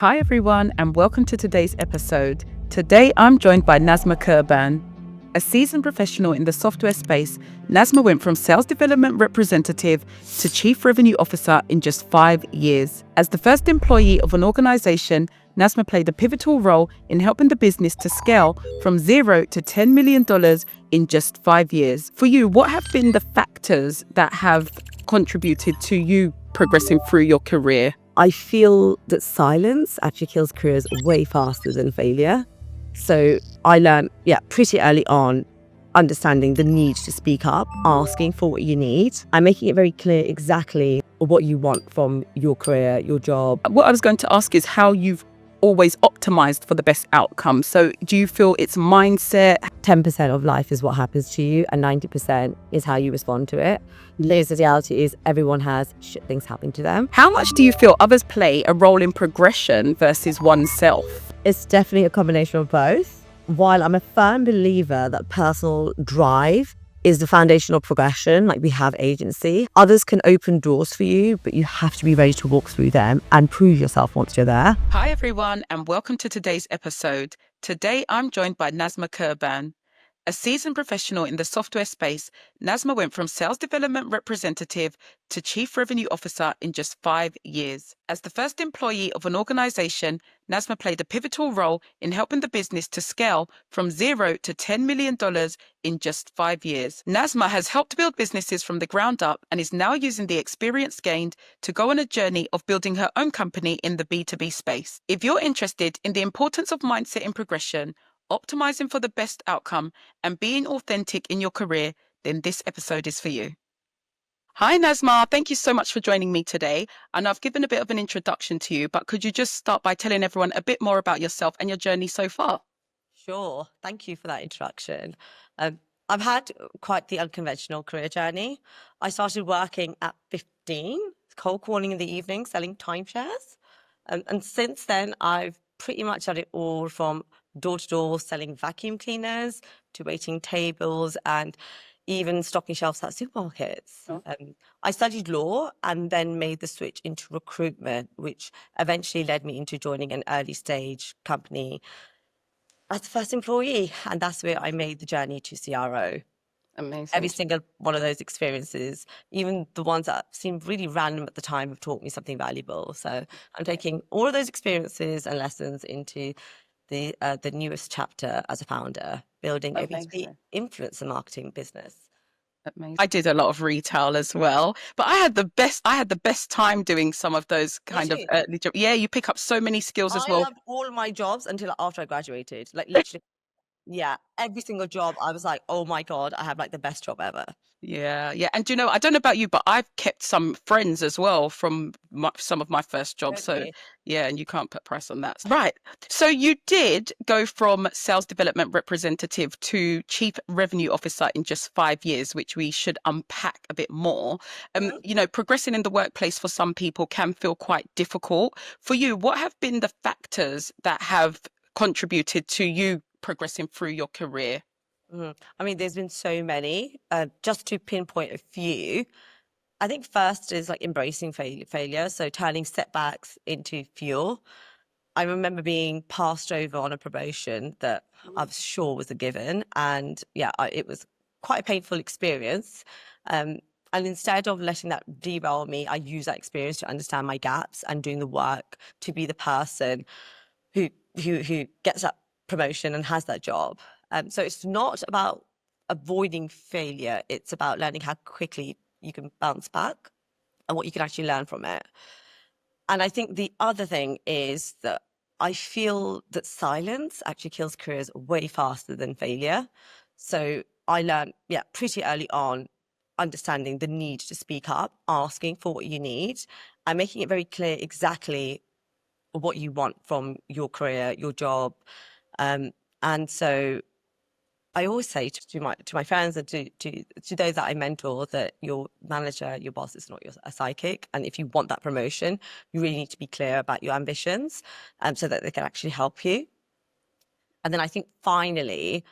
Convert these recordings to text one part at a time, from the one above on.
Hi everyone, and welcome to today's episode. Today I'm joined by Nazma Qurban. A seasoned professional in the software space, Nazma went from sales development representative to chief revenue officer in just 5 years. As the first employee of an organization, Nazma played a pivotal role in helping the business to scale from $0 to $10 million in just 5 years. For you, what have been the factors that have contributed to you progressing through your career? I feel that silence actually kills careers way faster than failure. So I learned, pretty early on, understanding the need to speak up, asking for what you need, and making it very clear exactly what you want from your career, your job. What I was going to ask is how you've always optimized for the best outcome. So do you feel it's mindset? 10% of life is what happens to you, and 90% is how you respond to it. The reality is everyone has shit things happen to them. How much do you feel others play a role in progression versus oneself? It's definitely a combination of both. While I'm a firm believer that personal drive is the foundation of progression, like we have agency, others can open doors for you, but you have to be ready to walk through them and prove yourself once you're there. Hi everyone, and welcome to today's episode. Today I'm joined by Nazma Qurban. A seasoned professional in the software space, Nazma went from sales development representative to chief revenue officer in just 5 years. As the first employee of an organization, Nazma played a pivotal role in helping the business to scale from $0 to $10 million in just 5 years. Nazma has helped build businesses from the ground up and is now using the experience gained to go on a journey of building her own company in the B2B space. If you're interested in the importance of mindset in progression, optimizing for the best outcome, and being authentic in your career, then this episode is for you. Hi, Nazma. Thank you so much for joining me today. And I've given a bit of an introduction to you, but could you just start by telling everyone a bit more about yourself and your journey so far? Sure. Thank you for that introduction. I've had quite the unconventional career journey. I started working at 15, cold calling in the evening, selling timeshares. And since then, I've pretty much done it all from door to door, selling vacuum cleaners to waiting tables and even stocking shelves at supermarkets. Oh. I studied law and then made the switch into recruitment, which eventually led me into joining an early stage company as the first employee. And that's where I made the journey to CRO. Amazing. Every single one of those experiences, even the ones that seemed really random at the time, have taught me something valuable. So I'm taking all of those experiences and lessons into the newest chapter as a founder, building a B2B influencer marketing business. Amazing. I did a lot of retail as well, but I had the best time doing some of those kind of early jobs. Yeah, you pick up so many skills as I well. loved all of my jobs until after I graduated. Like literally, yeah, every single job, I was like, oh my God, I have like the best job ever. Yeah, yeah. And you know, I don't know about you, but I've kept some friends as well from some of my first jobs. So Totally. yeah, and you can't put price on that. Right. So you did go from sales development representative to chief revenue officer in just 5 years, which we should unpack a bit more. You know, progressing in the workplace for some people can feel quite difficult. For you, what have been the factors that have contributed to you progressing through your career? I mean, there's been so many. Just to pinpoint a few, I think first is like embracing failure. So turning setbacks into fuel. I remember being passed over on a promotion that I was sure was a given. And yeah, it was quite a painful experience. And instead of letting that derail me, I use that experience to understand my gaps and doing the work to be the person who gets that promotion and has that job. So it's not about avoiding failure. It's about learning how quickly you can bounce back and what you can actually learn from it. And I think the other thing is that I feel that silence actually kills careers way faster than failure. So I learned, pretty early on, understanding the need to speak up, asking for what you need, and making it very clear exactly what you want from your career, your job. And so I always say to my friends and to those that I mentor that your manager, your boss is not a psychic. And if you want that promotion, you really need to be clear about your ambitions so that they can actually help you. And then I think finally,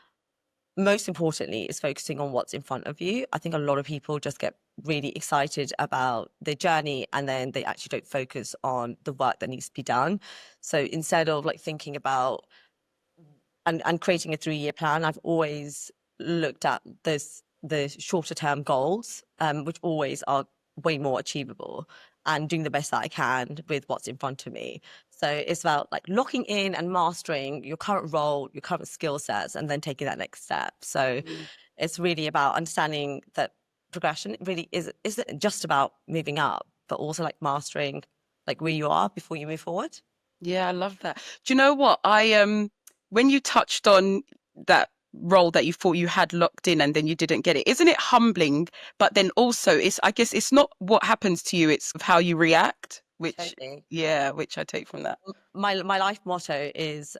most importantly, is focusing on what's in front of you. I think a lot of people just get really excited about their journey, and then they actually don't focus on the work that needs to be done. So instead of like thinking about and creating a 3-year plan, I've always looked at the shorter term goals, which always are way more achievable, and doing the best that I can with what's in front of me. So it's about like locking in and mastering your current role, your current skill sets, and then taking that next step. So Mm. it's really about understanding that progression really isn't just about moving up, but also like mastering like where you are before you move forward. Yeah, I love that. Do you know what? When you touched on that role that you thought you had locked in and then you didn't get it, isn't it humbling? But then also I guess it's not what happens to you, it's how you react, which, Totally. yeah, which I take from that. My life motto is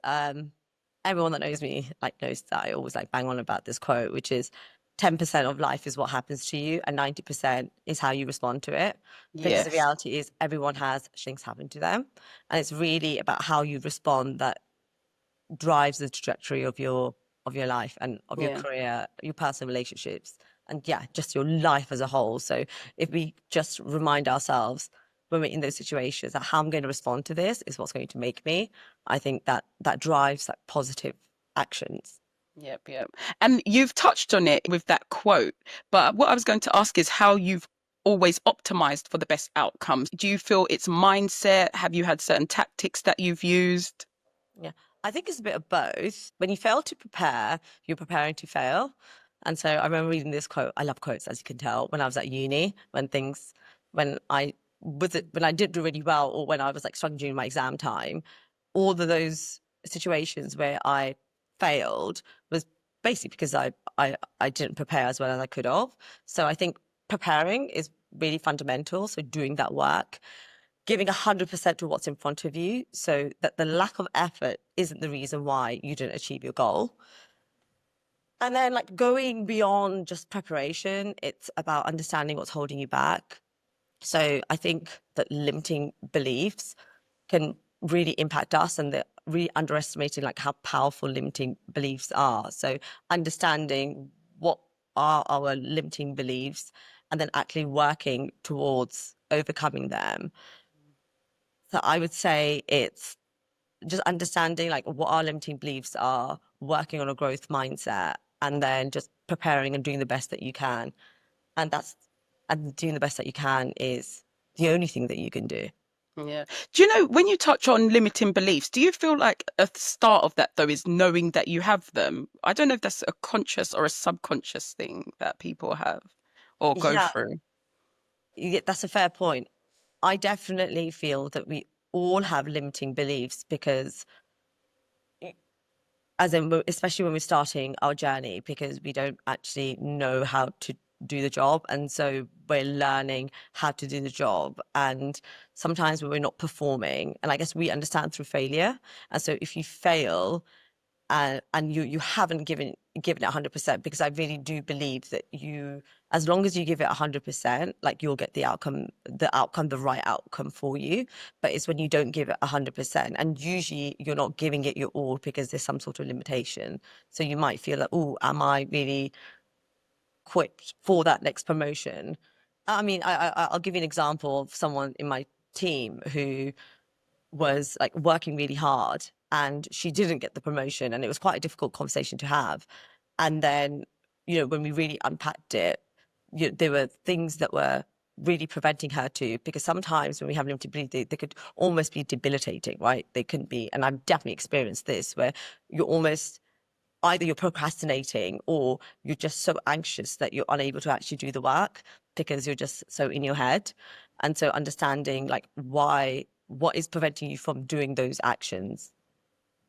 everyone that knows me like knows that I always like bang on about this quote, which is 10% of life is what happens to you and 90% is how you respond to it. Because the Yes. reality is everyone has things happen to them, and it's really about how you respond that drives the trajectory of your life and of your Yeah. career, your personal relationships, and yeah, just your life as a whole. So if we just remind ourselves when we're in those situations that how I'm going to respond to this is what's going to make me, I think that that drives like positive actions. Yep, yep. And you've touched on it with that quote, but what I was going to ask is how you've always optimized for the best outcomes. Do you feel it's mindset? Have you had certain tactics that you've used? Yeah, I think it's a bit of both. When you fail to prepare, you're preparing to fail. And so I remember reading this quote. I love quotes, as you can tell, when I was at uni, when I when I did do really well, or when I was like struggling during my exam time, all of those situations where I failed was basically because I didn't prepare as well as I could have. So I think preparing is really fundamental. So doing that work, giving 100% to what's in front of you, so that the lack of effort isn't the reason why you didn't achieve your goal. And then like going beyond just preparation, it's about understanding what's holding you back. So I think that limiting beliefs can really impact us, and they're really underestimating like how powerful limiting beliefs are. So understanding what are our limiting beliefs and then actually working towards overcoming them. So I would say it's just understanding like what our limiting beliefs are, working on a growth mindset, and then just preparing and doing the best that you can. And that's and doing the best that you can is the only thing that you can do. Yeah. Do you know, when you touch on limiting beliefs, do you feel like a start of that though is knowing that you have them? I don't know if that's a conscious or a subconscious thing that people have or go Yeah, through. that's a fair point. I definitely feel that we all have limiting beliefs because as in especially when we're starting our journey, because we don't actually know how to do the job, and so we're learning how to do the job, and sometimes when we're not performing, and I guess we understand through failure, and so if you fail and you haven't given it 100%, because I really do believe that you, as long as you give it 100%, like you'll get the right outcome for you. But it's when you don't give it 100%, and usually you're not giving it your all because there's some sort of limitation. So you might feel like, oh, am I really equipped for that next promotion? I mean, I'll give you an example of someone in my team who was like working really hard, and she didn't get the promotion, and it was quite a difficult conversation to have. And then, when we really unpacked it, there were things that were really preventing her to, because sometimes when we have limited belief, they could almost be debilitating, right? They can be, and I've definitely experienced this, where you're almost either you're procrastinating or you're just so anxious that you're unable to actually do the work because you're just so in your head. And so understanding like what is preventing you from doing those actions.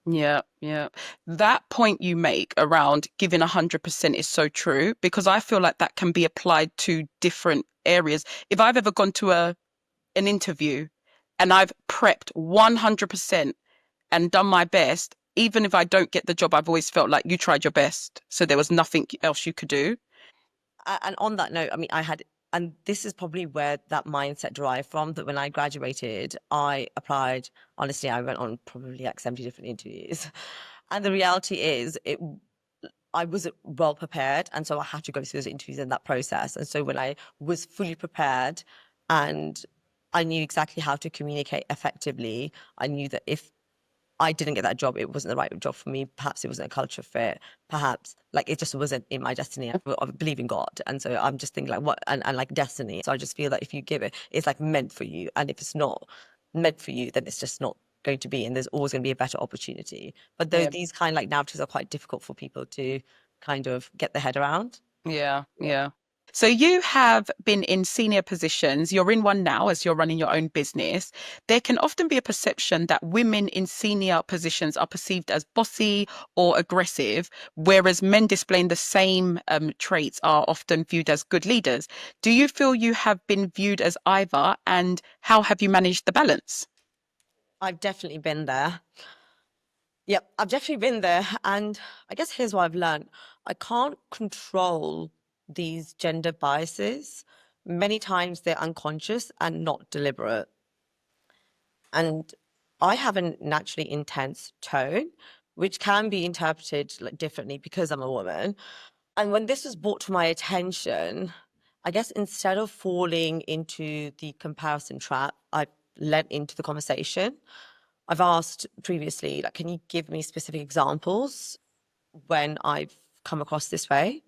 Yeah, yeah. That point you make around giving 100% is so true because I feel like that can be applied to different areas. If I've ever gone to an interview and I've prepped 100% and done my best, even if I don't get the job, I've always felt like you tried your best. So there was nothing else you could do. And on that note, I mean, and this is probably where that mindset derived from, that when I graduated, I applied, honestly, I went on probably like 70 different interviews. And the reality is, I wasn't well prepared. And so I had to go through those interviews in that process. And so when I was fully prepared and I knew exactly how to communicate effectively, I knew that if I didn't get that job, it wasn't the right job for me. Perhaps it wasn't a culture fit. Perhaps like it just wasn't in my destiny. I believe in God. And so I'm just thinking like what, and like destiny. So I just feel that if you give it, it's like meant for you. And if it's not meant for you, then it's just not going to be. And there's always going to be a better opportunity. But Yeah. these kind of like narratives are quite difficult for people to kind of get their head around. Yeah, yeah. So you have been in senior positions. You're in one now as you're running your own business. There can often be a perception that women in senior positions are perceived as bossy or aggressive, whereas men displaying the same traits are often viewed as good leaders. Do you feel you have been viewed as either, and how have you managed the balance? I've definitely been there. Yep, I've definitely been there. And I guess here's what I've learned. I can't control these gender biases. Many times they're unconscious and not deliberate. And I have a naturally intense tone, which can be interpreted like differently because I'm a woman. And when this was brought to my attention, I guess instead of falling into the comparison trap, I led into the conversation. I've asked previously, like, can you give me specific examples when I've come across this way?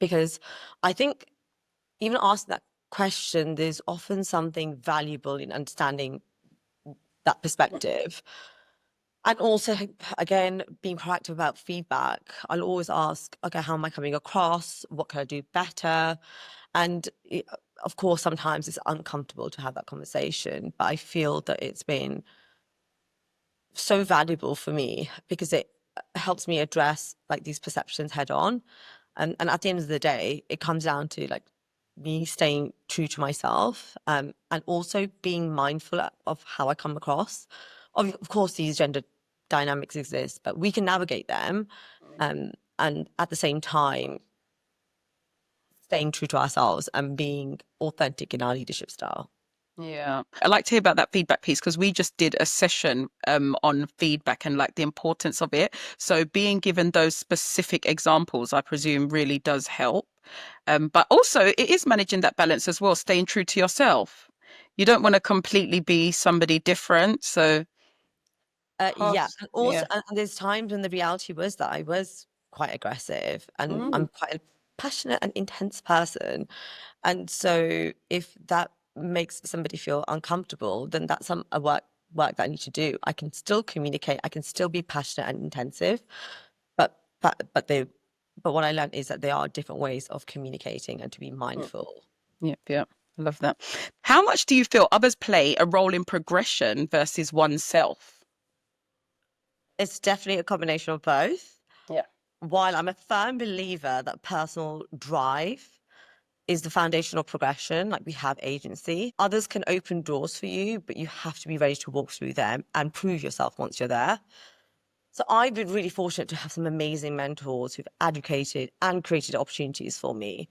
Because I think even asking that question, there's often something valuable in understanding that perspective. And also, again, being proactive about feedback. I'll always ask, okay, how am I coming across? What can I do better? And of course, sometimes it's uncomfortable to have that conversation, but I feel that it's been so valuable for me because it helps me address like these perceptions head on. And at the end of the day, it comes down to like me staying true to myself, and also being mindful of how I come across. Of course, these gender dynamics exist, but we can navigate them. And at the same time, staying true to ourselves and being authentic in our leadership style. Yeah. I like to hear about that feedback piece because we just did a session on feedback and like the importance of it. So being given those specific examples, I presume, really does help. But also it is managing that balance as well, staying true to yourself. You don't want to completely be somebody different. So Yeah, past, and yeah. also, and there's times when the reality was that I was quite aggressive, and I'm Mm, quite a passionate and intense person. And so if that makes somebody feel uncomfortable, then that's a work that I need to do. I can still communicate, I can still be passionate and intensive, but what I learned is that there are different ways of communicating and to be mm. mindful. Yep, yep. I love that. How much do you feel others play a role in progression versus oneself? It's definitely a combination of both. Yeah. While I'm a firm believer that personal drive is the foundational progression, like we have agency. Others can open doors for you, but you have to be ready to walk through them and prove yourself once you're there. So I've been really fortunate to have some amazing mentors who've advocated and created opportunities for me.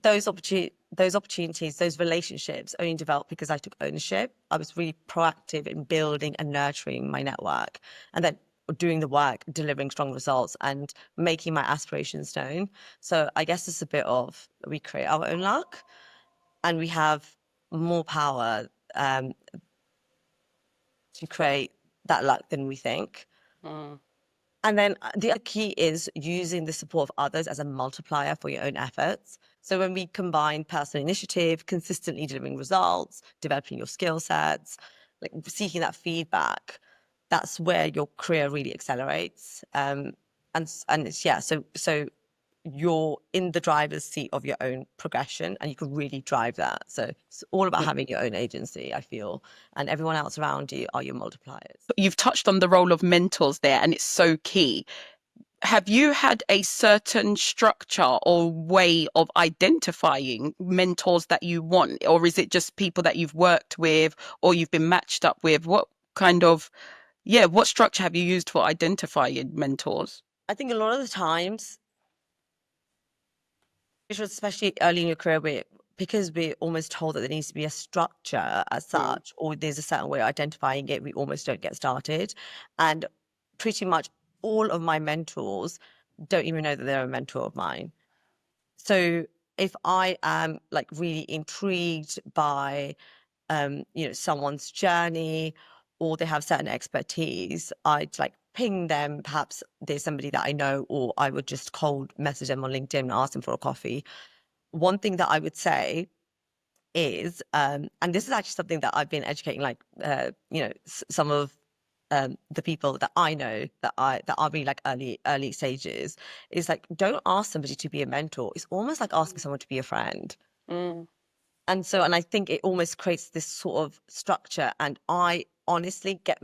Those opportunities, those relationships only developed because I took ownership. I was really proactive in building and nurturing my network and then doing the work, delivering strong results and making my aspirations known. So I guess it's a bit of we create our own luck and we have more power to create that luck than we think. Mm, And then the other key is using the support of others as a multiplier for your own efforts. So when we combine personal initiative, consistently delivering results, developing your skill sets, like seeking that feedback, that's where your career really accelerates. And it's, yeah, so you're in the driver's seat of your own progression and you can really drive that. So it's all about yeah. having your own agency, I feel, and everyone else around you are your multipliers. You've touched on the role of mentors there, and it's so key. Have you had a certain structure or way of identifying mentors that you want, or is it just people that you've worked with or you've been matched up with? What kind of, yeah, what structure have you used for identifying mentors? I think a lot of the times especially early in your career, because we're almost told that there needs to be a structure as Mm, such, or there's a certain way of identifying it, we almost don't get started. And pretty much all of my mentors don't even know that they're a mentor of mine. So if I am like really intrigued by someone's journey, or they have certain expertise, I'd like ping them. Perhaps there's somebody that I know, or I would just cold message them on LinkedIn and ask them for a coffee. One thing that I would say is, and this is actually something that I've been educating, like, some of the people that I know that are really like early stages, is like, don't ask somebody to be a mentor. It's almost like asking someone to be a friend. Mm. And I think it almost creates this sort of structure. And I honestly get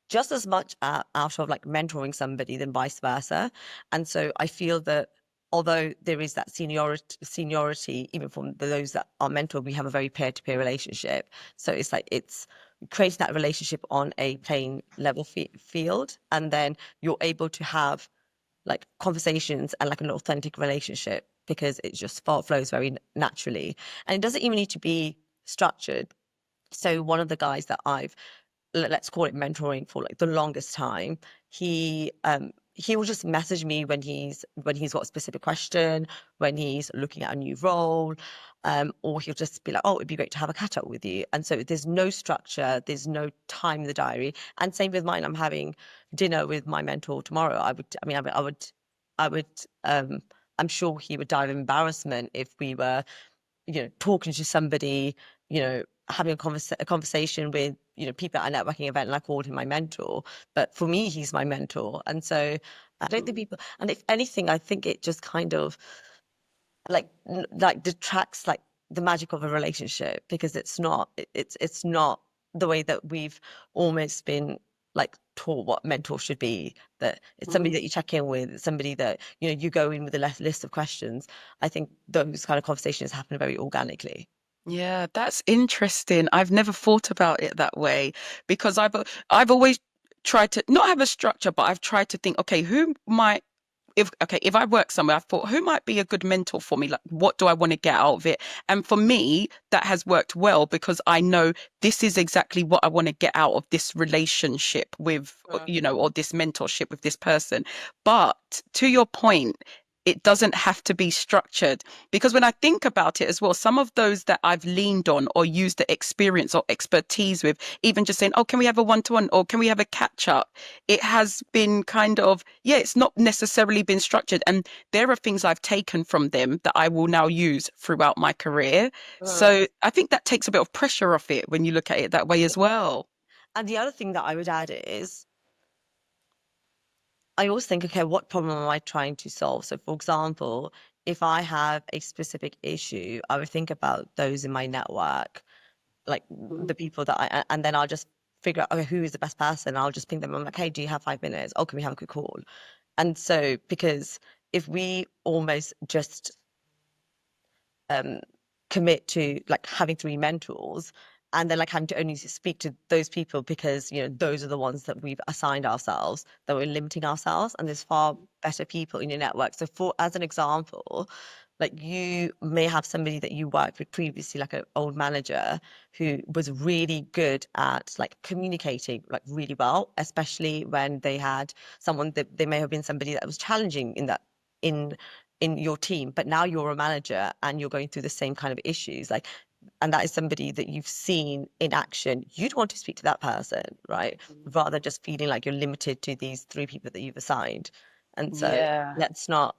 just as much out of like mentoring somebody than vice versa. And so I feel that although there is that seniority, even from those that are mentored, we have a very peer-to-peer relationship. So it's like it's creating that relationship on a plain level field, and then you're able to have like conversations and like an authentic relationship, because it just flows very naturally, and it doesn't even need to be structured. So one of the guys that I've, let's call it, mentoring for like the longest time, he will just message me when he's got a specific question, when he's looking at a new role, or he'll just be like, oh, it'd be great to have a catch up with you. And so there's no structure, there's no time in the diary. And same with mine. I'm having dinner with my mentor tomorrow. I would I'm sure he would die of embarrassment if we were, talking to somebody, having a conversation with, people at a networking event, and I called him my mentor. But for me, he's my mentor. And so I don't think people, and if anything, I think it just kind of like detracts like the magic of a relationship, because it's not the way that we've almost been like taught what mentor should be, that it's somebody that you check in with, it's somebody that you go in with a list of questions. I think those kind of conversations happen very organically. Yeah, that's interesting. I've never thought about it that way because I've always tried to not have a structure, but I've tried to think, okay, who might if I work somewhere, I thought who might be a good mentor for me? Like, what do I want to get out of it? And for me, that has worked well because I know this is exactly what I want to get out of this relationship with, or this mentorship with this person. But to your point, it doesn't have to be structured because when I think about it as well, some of those that I've leaned on or used the experience or expertise with, even just saying, oh, can we have a one-to-one or can we have a catch up? It has been kind of, yeah, it's not necessarily been structured. And there are things I've taken from them that I will now use throughout my career. So I think that takes a bit of pressure off it when you look at it that way as well. And the other thing that I would add is, I always think, okay, what problem am I trying to solve? So, for example, if I have a specific issue, I would think about those in my network, like the people that and then I'll just figure out, okay, who is the best person? I'll just ping them. I'm like, hey, do you have 5 minutes? Oh, can we have a quick call? And so, because if we almost just um, commit to like having three mentors, and then like having to only speak to those people because those are the ones that we've assigned ourselves, that we're limiting ourselves, and there's far better people in your network. So, for as an example, like you may have somebody that you worked with previously, like an old manager who was really good at like communicating like really well, especially when they had someone that they may have been somebody that was challenging in in your team, but now you're a manager and you're going through the same kind of issues, like, and that is somebody that you've seen in action. You'd want to speak to that person, right? Rather than just feeling like you're limited to these three people that you've assigned. And so Yeah. let's not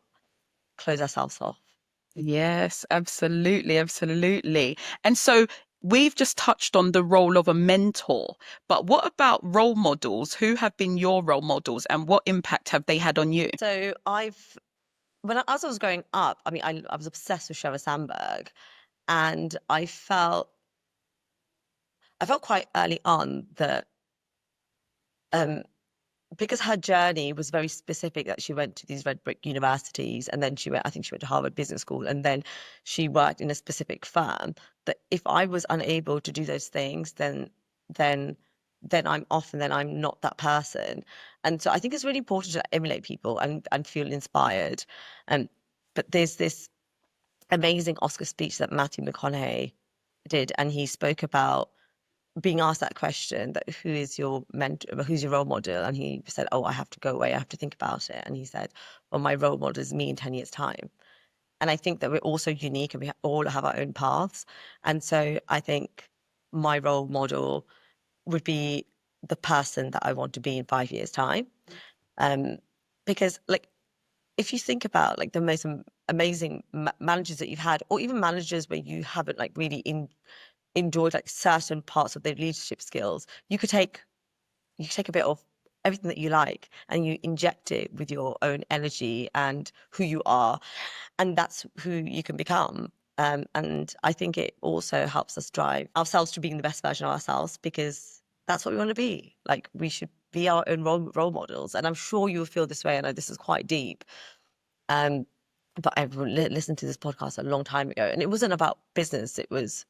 close ourselves off. Yes, absolutely, absolutely. And so we've just touched on the role of a mentor, but what about role models? Who have been your role models and what impact have they had on you? So as I was growing up, I mean, I was obsessed with Sheryl Sandberg, and I felt quite early on that um, because her journey was very specific, that she went to these red brick universities, and then I think she went to Harvard Business School, and then she worked in a specific firm, that if I was unable to do those things, then then I'm off, and then I'm not that person. And so I think it's really important to emulate people and feel inspired. And but there's this amazing Oscar speech that Matthew McConaughey did, and he spoke about being asked that question, that who is your mentor, who's your role model? And he said, oh, I have to go away. I have to think about it. And he said, well, my role model is me in 10 years' time. And I think that we're also unique and we all have our own paths. And so I think my role model would be the person that I want to be in 5 years' time. Um, because like, if you think about like the most amazing managers that you've had, or even managers where you haven't like really enjoyed like certain parts of their leadership skills, you could take a bit of everything that you like and you inject it with your own energy and who you are, and that's who you can become. And I think it also helps us drive ourselves to being the best version of ourselves, because that's what we want to be. Like, we should be our own role models. And I'm sure you'll feel this way. I know this is quite deep. Um, but I listened to this podcast a long time ago, and it wasn't about business. It was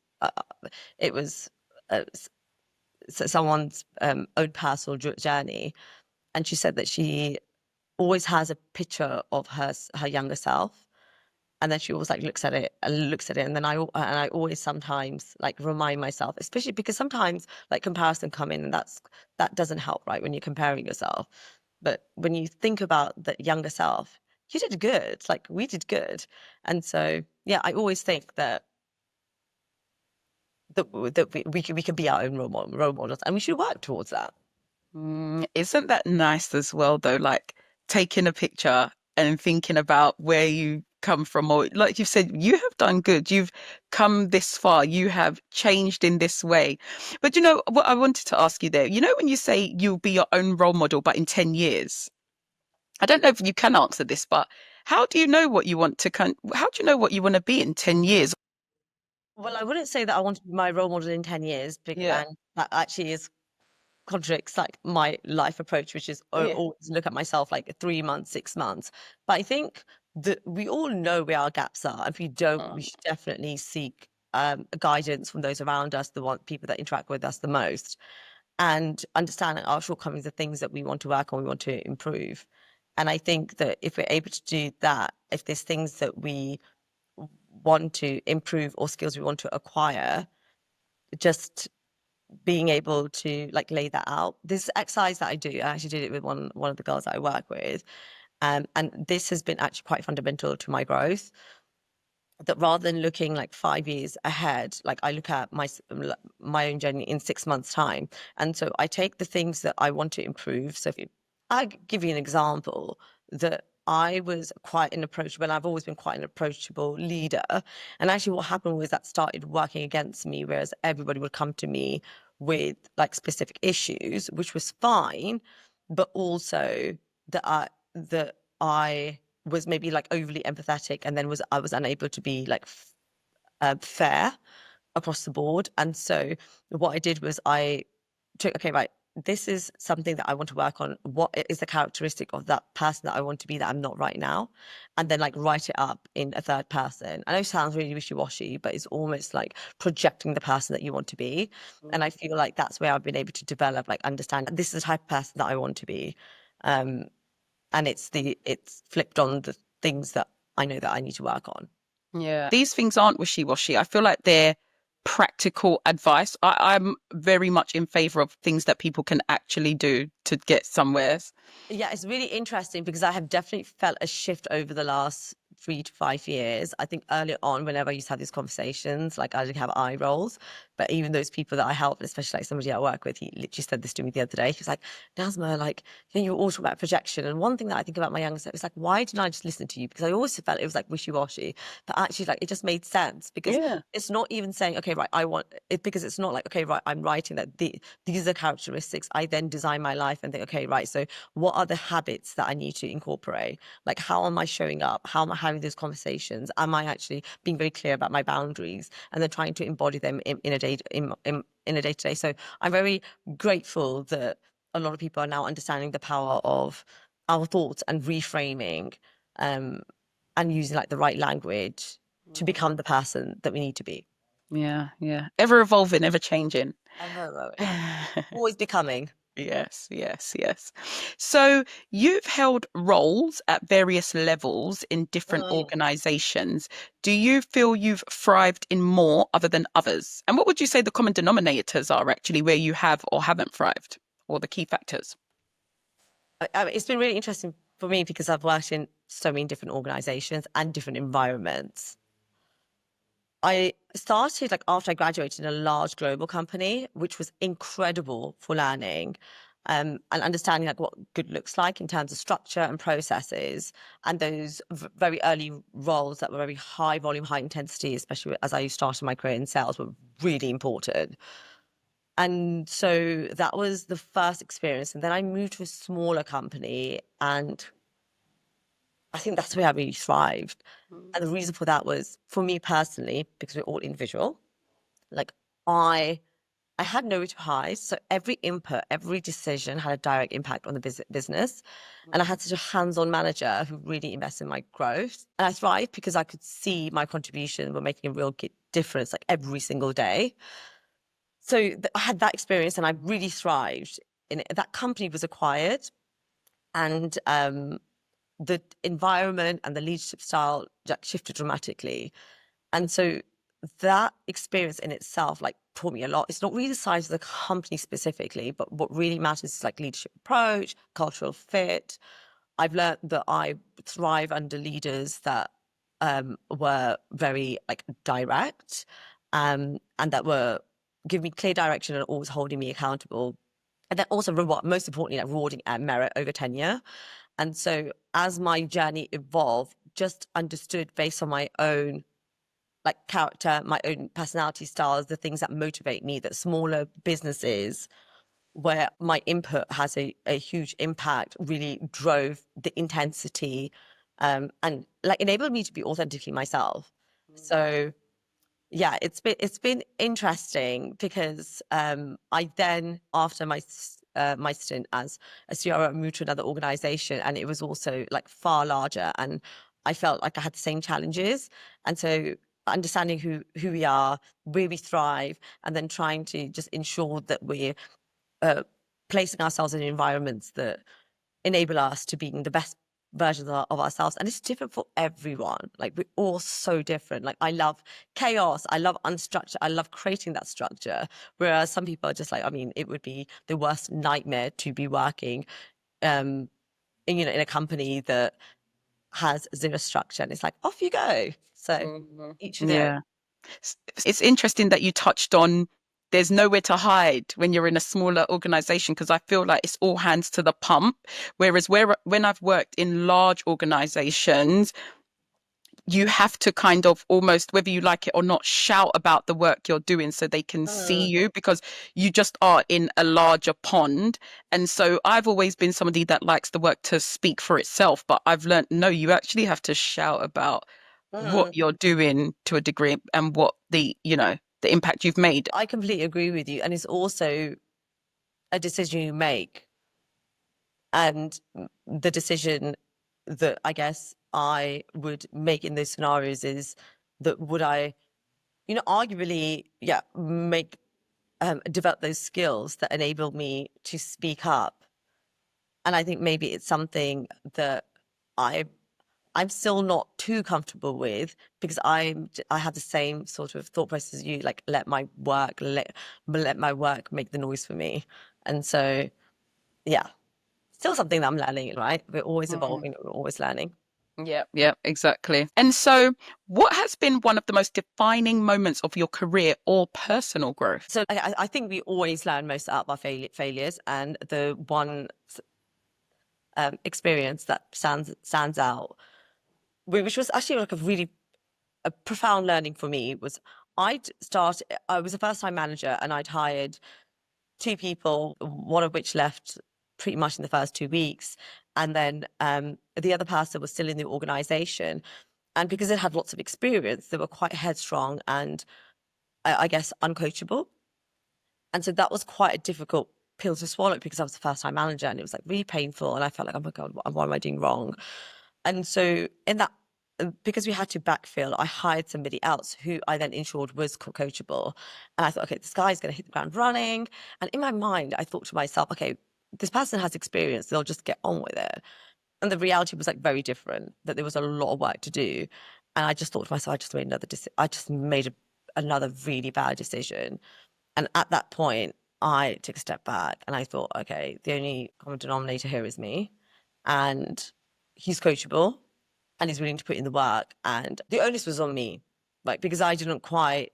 someone's own personal journey, and she said that she always has a picture of her younger self, and then she always like looks at it and looks at it, and then I always sometimes like remind myself, especially because sometimes like comparison come in, and that doesn't help, right, when you're comparing yourself. But when you think about the younger self, you did good, like we did good. And so yeah, I always think that we can be our own role models, and we should work towards that. Isn't that nice as well, though? Like taking a picture and thinking about where you come from, or like you said, you have done good. You've come this far. You have changed in this way. But you know what I wanted to ask you there? You know, when you say you'll be your own role model, but in 10 years, I don't know if you can answer this, but how do you know what you want to how do you know what you want to be in 10 years? Well, I wouldn't say that I want to be my role model in 10 years, Yeah. and that actually is contradicts like my life approach, which is Yeah. always look at myself like 3 months, 6 months. But I think that we all know where our gaps are. If we don't, we Mm. should definitely seek guidance from those around us, the people that interact with us the most, and understand that our shortcomings are things that we want to work on, we want to improve. And I think that if we're able to do that, if there's things that we want to improve or skills we want to acquire, just being able to like lay that out. This exercise that I do, I actually did it with one of the girls that I work with, and this has been actually quite fundamental to my growth. That rather than looking like 5 years ahead, like I look at my own journey in 6 months' time, and so I take the things that I want to improve. So I give you an example, that I was quite an approachable, and I've always been quite an approachable leader. And actually, what happened was that started working against me, whereas everybody would come to me with like specific issues, which was fine, but also that I was maybe like overly empathetic, and then I was unable to be like fair across the board. And so what I did was I took, okay, right, this is something that I want to work on. What is the characteristic of that person that I want to be that I'm not right now? And then like write it up in a third person. I know it sounds really wishy-washy, but it's almost like projecting the person that you want to be. And I feel like that's where I've been able to develop, like understand this is the type of person that I want to be. Um, and it's flipped on the things that I know that I need to work on. Yeah. These things aren't wishy-washy. I feel like they're practical advice. I'm very much in favor of things that people can actually do to get somewhere. Yeah, it's really interesting because I have definitely felt a shift over the last 3 to 5 years. I think earlier on, whenever I used to have these conversations, like I did have eye rolls, but even those people that I help, especially like somebody I work with, he literally said this to me the other day. He was like, Nazma, like, you all talk about projection. And one thing that I think about my younger self is like, why didn't I just listen to you? Because I always felt it was like wishy-washy, but actually like it just made sense, because Yeah. it's not even saying, okay, right, I want it, because it's not like, okay, right, I'm writing that these are characteristics. I then design my life and think, okay, right, so what are the habits that I need to incorporate? Like, how am I showing up? How am I having those conversations? Am I actually being very clear about my boundaries, and then trying to embody them in a day in a day to day? So I'm very grateful that a lot of people are now understanding the power of our thoughts and reframing, um, and using like the right language to become the person that we need to be. Yeah, yeah. Ever evolving, ever changing. Ever always becoming. Yes, yes, yes. So you've held roles at various levels in different Mm. organizations. Do you feel you've thrived in more other than others? And what would you say the common denominators are actually where you have or haven't thrived, or the key factors? It's been really interesting for me because I've worked in so many different organizations and different environments. I started like after I graduated in a large global company, which was incredible for learning and understanding like what good looks like in terms of structure and processes, and those very early roles that were very high volume, high intensity, especially as I started my career in sales, were really important. And so that was the first experience. And then I moved to a smaller company, and I think that's where I really thrived. And the reason for that was for me personally, because we're all individual. Like I I had nowhere to hide. So every input, every decision had a direct impact on the business. And I had such a hands-on manager who really invested in my growth. And I thrived because I could see my contribution were making a real difference like every single day. So I had that experience and I really thrived in it. That company was acquired, and the environment and the leadership style shifted dramatically. And so that experience in itself like taught me a lot. It's not really the size of the company specifically, but what really matters is like leadership approach, cultural fit. I've learned that I thrive under leaders that were very like direct, and that were giving me clear direction and always holding me accountable. And then also most importantly, like rewarding merit over tenure. And so as my journey evolved, just understood based on my own like character, my own personality styles, the things that motivate me, that smaller businesses where my input has a huge impact really drove the intensity, and like enabled me to be authentically myself. So yeah, it's been interesting because I then after my stint as a CRO moved to another organization, and it was also like far larger, and I felt like I had the same challenges. And so understanding who we are, where we thrive, and then trying to just ensure that we're uh, placing ourselves in environments that enable us to being the best versions of ourselves. And it's different for everyone. Like we're all so different. Like I love chaos. I love unstructured. I love creating that structure. Whereas some people are just like, I mean, it would be the worst nightmare to be working, in a company that has zero structure. And it's like, off you go. So Mhm. each of their own. Yeah. It's interesting that you touched on there's nowhere to hide when you're in a smaller organization, because I feel like it's all hands to the pump. Whereas when I've worked in large organizations, you have to kind of almost, whether you like it or not, shout about the work you're doing so they can see Mm, you, because you just are in a larger pond. And so I've always been somebody that likes the work to speak for itself, but I've learned no, you actually have to shout about what mm. you're doing to a degree and what the impact you've made. I completely agree with you. And it's also a decision you make. And the decision that I guess I would make in those scenarios is that would I, arguably, yeah, make develop those skills that enable me to speak up. And I think maybe it's something that I I'm still not too comfortable with because I have the same sort of thought process as you, like let my work make the noise for me. And so yeah, still something that I'm learning, right? We're always Mm. evolving, we're always learning. Yeah, yeah, exactly. And so, what has been one of the most defining moments of your career or personal growth? So I think we always learn most out of our failures, and the one experience that stands out, which was actually like a profound learning for me, was I was a first time manager, and I'd hired two people, one of which left pretty much in the first 2 weeks. And then the other person was still in the organization. And because it had lots of experience, they were quite headstrong and I guess uncoachable. And so that was quite a difficult pill to swallow because I was the first time manager, and it was like really painful. And I felt like, oh my God, what am I doing wrong? And so in because we had to backfill, I hired somebody else who I then ensured was coachable. And I thought, okay, this guy's going to hit the ground running. And in my mind, I thought to myself, okay, this person has experience, they'll just get on with it. And the reality was like very different, that there was a lot of work to do. And I just thought to myself, I just made another really bad decision. And at that point, I took a step back and I thought, okay, the only common denominator here is me. And he's coachable and he's willing to put in the work. And the onus was on me, like, because I didn't quite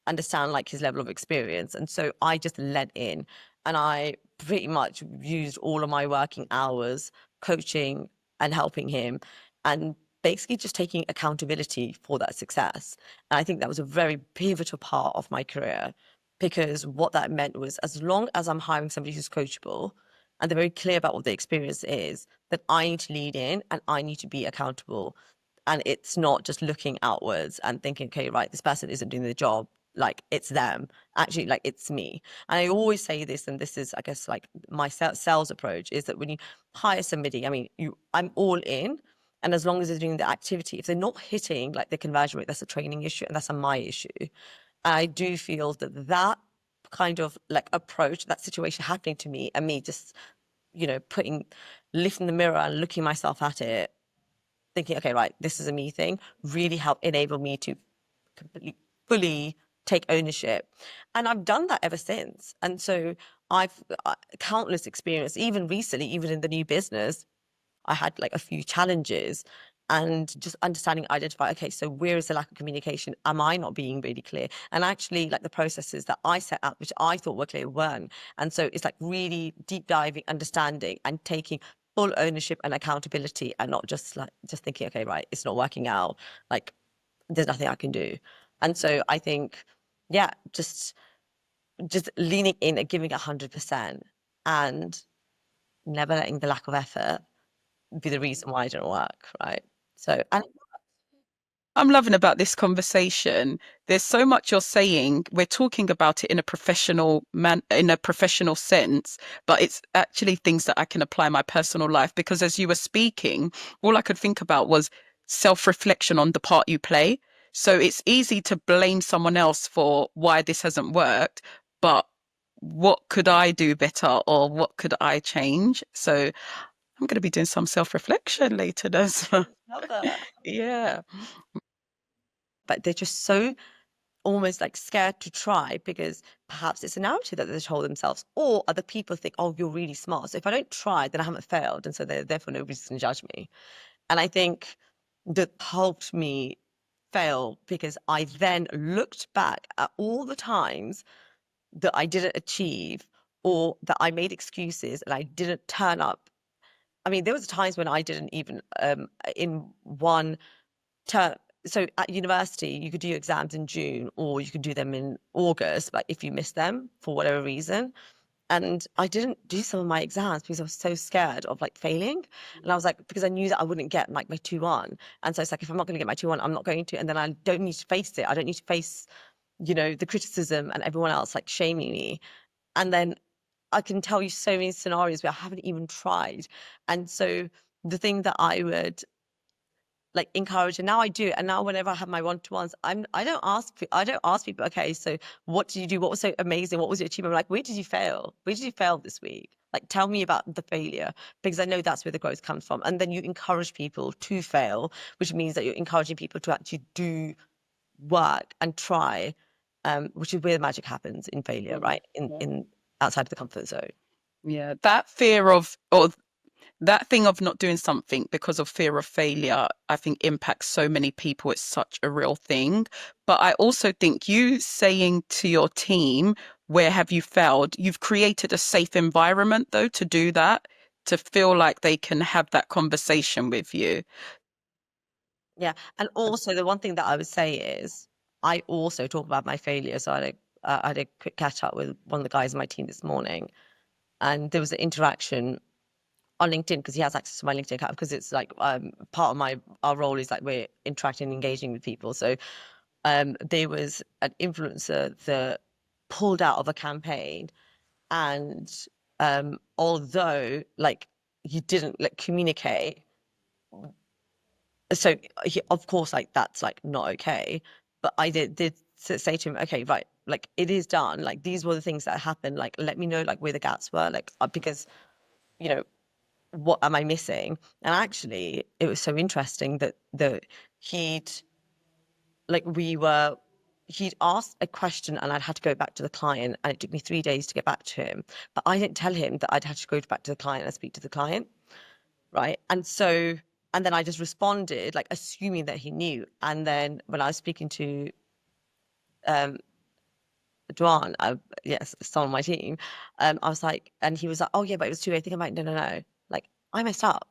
understand like his level of experience. And so I just lent in and I pretty much used all of my working hours coaching and helping him and basically just taking accountability for that success. And I think that was a very pivotal part of my career, because what that meant was, as long as I'm hiring somebody who's coachable and they're very clear about what the experience is, that I need to lead in and I need to be accountable. And it's not just looking outwards and thinking, okay, right, this person isn't doing the job. Like, it's them. Actually, like, it's me. And I always say this, and this is, I guess, like my sales approach, is that when you hire somebody, I mean, I'm all in. And as long as they're doing the activity, if they're not hitting like the conversion rate, that's a training issue and that's a my issue. I do feel that that kind of like approach, that situation happening to me, and me just, lifting the mirror and looking myself at it, thinking, okay, right, this is a me thing, really helped enable me to completely, fully take ownership. And I've done that ever since. And so I've countless experience, even recently, even in the new business, I had like a few challenges, and just understanding, identify, okay, so where is the lack of communication? Am I not being really clear? And actually, like, the processes that I set up, which I thought were clear, weren't. And so it's like really deep diving, understanding and taking full ownership and accountability, and not just thinking, okay, right, it's not working out. Like, there's nothing I can do. And so I think, yeah, just leaning in and giving 100% and never letting the lack of effort be the reason why it didn't work, right? So, and I'm loving about this conversation. There's so much you're saying. We're talking about it in a professional sense, but it's actually things that I can apply in my personal life, because as you were speaking, all I could think about was self-reflection on the part you play. So it's easy to blame someone else for why this hasn't worked, but what could I do better, or what could I change? So I'm going to be doing some self-reflection later, Nazma. love that. Yeah. But they're just so almost like scared to try, because perhaps it's a narrative that they told themselves, or other people think, oh, you're really smart, so if I don't try, then I haven't failed, and so therefore nobody's going to judge me. And I think that helped me fail, because I then looked back at all the times that I didn't achieve, or that I made excuses and I didn't turn up. I mean, there was times when I didn't even in one term. So at university, you could do your exams in June or you could do them in August, but if you miss them for whatever reason. And I didn't do some of my exams because I was so scared of like failing. And I was like, because I knew that I wouldn't get like my 2-1. And so it's like, if I'm not going to get my 2-1, I'm not going to. And then I don't need to face it. I don't need to face, the criticism and everyone else like shaming me. And then I can tell you so many scenarios where I haven't even tried. And so the thing that I would like encourage, and now I do, and now whenever I have my one-to-ones, I don't ask people, okay, so what did you do, what was so amazing, what was your achievement? I'm like, where did you fail this week? Like, tell me about the failure, because I know that's where the growth comes from. And then you encourage people to fail, which means that you're encouraging people to actually do work and try, which is where the magic happens in failure, right, in outside of the comfort zone. Yeah, that fear of, or that thing of not doing something because of fear of failure, I think impacts so many people. It's such a real thing. But I also think you saying to your team, where have you failed? You've created a safe environment, though, to do that, to feel like they can have that conversation with you. Yeah. And also, the one thing that I would say is, I also talk about my failure. So I had a quick catch up with one of the guys in my team this morning, and there was an interaction on LinkedIn, because he has access to my LinkedIn account, because it's like part of our role is like we're interacting and engaging with people. So there was an influencer that pulled out of a campaign, and although like you didn't like communicate, so of course, like that's like not okay. But I did say to him, okay, right, like it is done. Like these were the things that happened. Like let me know like where the gaps were, like because you know what am I missing? And actually, it was so interesting that he'd like he'd asked a question and I'd had to go back to the client and it took me 3 days to get back to him. But I didn't tell him that I'd had to go back to the client and speak to the client. Right. And then I just responded, like assuming that he knew. And then when I was speaking to um Duan, yes, someone on my team, I was like, and he was like, oh yeah, but it was 2 I think I'm like, no, no, no. Like I messed up.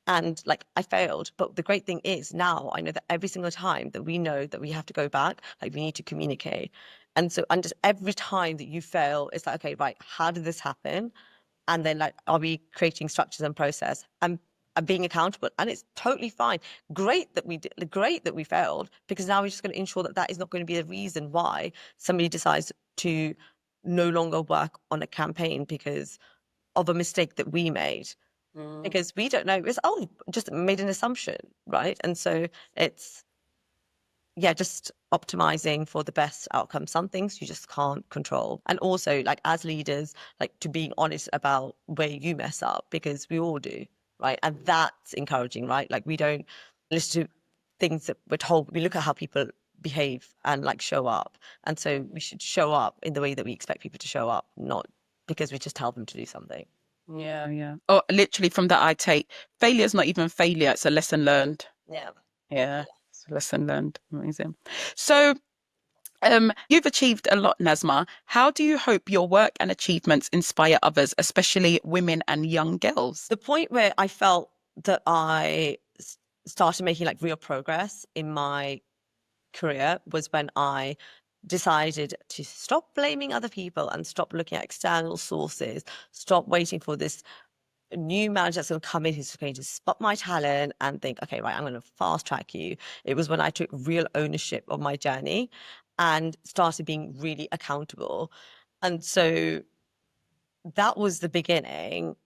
And like I failed. But the great thing is now I know that every single time that we know that we have to go back, like we need to communicate. And just every time that you fail, it's like, okay, right, how did this happen? And then like, are we creating structures and process and being accountable? And it's totally fine. Great that we did, great that we failed, because now we're just going to ensure that that is not going to be the reason why somebody decides to no longer work on a campaign because of a mistake that we made, because we don't know. It's just made an assumption, right? And so it's yeah, just optimizing for the best outcome. Some things you just can't control. And also like as leaders, like to being honest about where you mess up, because we all do, right? And that's encouraging, right? Like we don't listen to things that we're told. We look at how people behave and like show up. And so we should show up in the way that we expect people to show up, not because we just tell them to do something. Yeah, yeah. Oh, literally from that I take failure's not even failure, it's a lesson learned. Yeah. Yeah, it's a lesson learned. Amazing. So, you've achieved a lot, Nazma. How do you hope your work and achievements inspire others, especially women and young girls? The point where I felt that started making like real progress in my career was when I decided to stop blaming other people and stop looking at external sources, stop waiting for this new manager that's going to come in who's going to spot my talent and think, okay, right, I'm going to fast track you. It was when I took real ownership of my journey and started being really accountable. And so that was the beginning.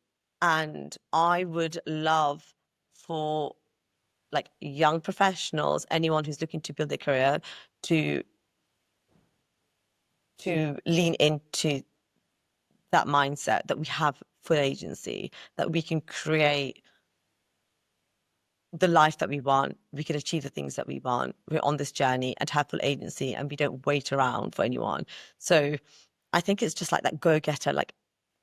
And I would love for like young professionals, anyone who's looking to build their career, to lean into that mindset that we have full agency, that we can create the life that we want, we can achieve the things that we want. We're on this journey and have full agency, and we don't wait around for anyone. So I think it's just like that go-getter like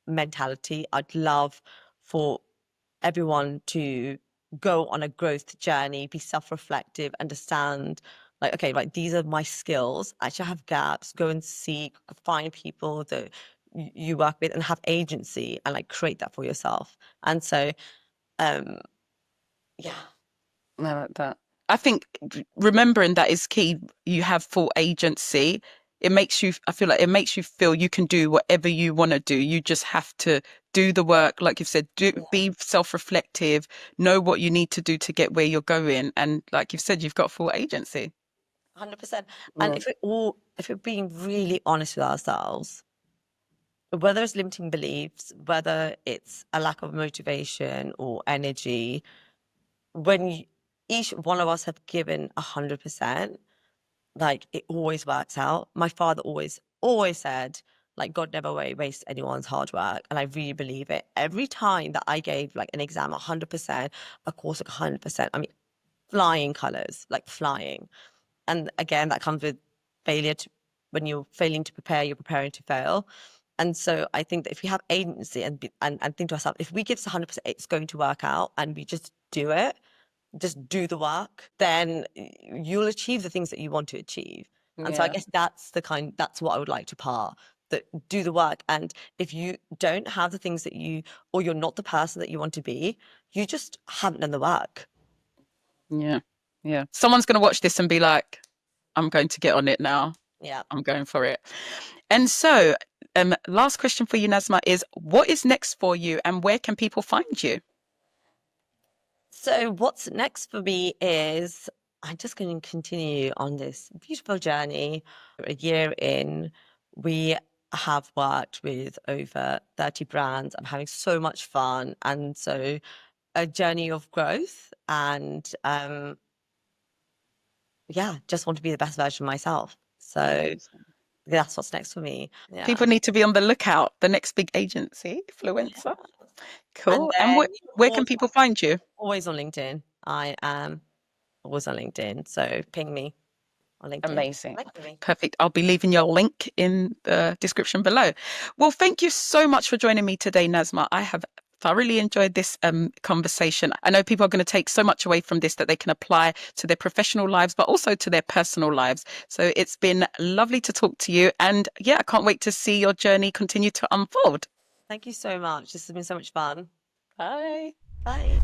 mentality. I'd love for everyone to go on a growth journey, be self-reflective, understand like, okay, right, these are my skills. I should have gaps, go and seek, find people that you work with and have agency and like create that for yourself. And so, um, yeah. I like that. I think remembering that is key. You have full agency. It makes you, I feel like it makes you feel you can do whatever you want to do. You just have to do the work. Like you've said, be self-reflective, know what you need to do to get where you're going. And like you've said, you've got full agency. 100%. And Mm. if we're being really honest with ourselves, whether it's limiting beliefs, whether it's a lack of motivation or energy, when each one of us have given 100%, like it always works out. My father always said, like, God never wastes anyone's hard work. And I really believe it. Every time that I gave like an exam 100%, a course like 100%, I mean, flying colors, like flying. And again, that comes with failure to, when you're failing to prepare, you're preparing to fail. And so I think that if we have agency and think to ourselves, if we give us 100%, it's going to work out, and we just do it, just do the work, then you'll achieve the things that you want to achieve. And so I Yeah. guess that's what I would like to part, that do the work. And if you don't have the things that or you're not the person that you want to be, you just haven't done the work. Yeah. Yeah. Someone's going to watch this and be like, I'm going to get on it now. Yeah. I'm going for it. And so, last question for you, Nazma, is what is next for you and where can people find you? So what's next for me is I'm just going to continue on this beautiful journey. A year in, we have worked with over 30 brands. I'm having so much fun. And so a journey of growth and yeah, just want to be the best version of myself. So Amazing. that's what's next for me. Yeah. People need to be on the lookout. The next big agency, influencer. And Cool. And then where can also people find you? always on LinkedIn. I am always on LinkedIn. So ping me on LinkedIn. Amazing. Connect with me. Perfect. I'll be leaving your link in the description below. Well, thank you so much for joining me today, Nazma. I have thoroughly enjoyed this conversation. I know people are going to take so much away from this that they can apply to their professional lives, but also to their personal lives. So it's been lovely to talk to you. And yeah, I can't wait to see your journey continue to unfold. Thank you so much. This has been so much fun. Bye. Bye.